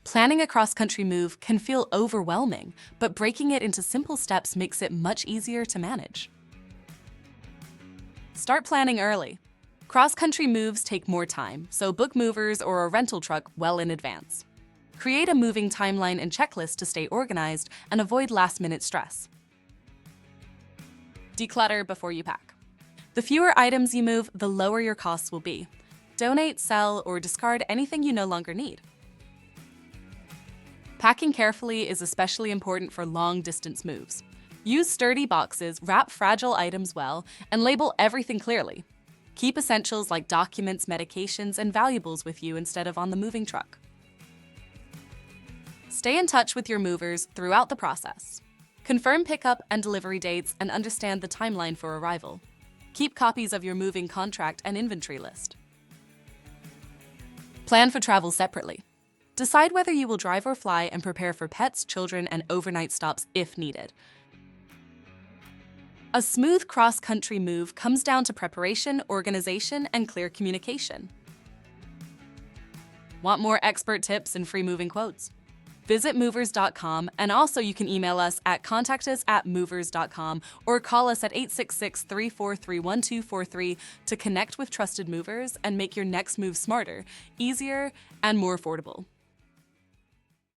Planning a cross-country move can feel overwhelming, but breaking it into simple steps makes it much easier to manage. Start planning early. Cross-country moves take more time, so book movers or a rental truck well in advance. Create a moving timeline and checklist to stay organized and avoid last-minute stress. Declutter before you pack. The fewer items you move, the lower your costs will be. Donate, sell, or discard anything you no longer need. Packing carefully is especially important for long-distance moves. Use sturdy boxes, wrap fragile items well, and label everything clearly. Keep essentials like documents, medications, and valuables with you instead of on the moving truck. Stay in touch with your movers throughout the process. Confirm pickup and delivery dates and understand the timeline for arrival. Keep copies of your moving contract and inventory list. Plan for travel separately. Decide whether you will drive or fly and prepare for pets, children, and overnight stops if needed. A smooth cross-country move comes down to preparation, organization, and clear communication. Want more expert tips and free moving quotes? Visit movers.com, and also you can email us at contactus@movers.com or call us at 866-343-1243 to connect with trusted movers and make your next move smarter, easier, and more affordable.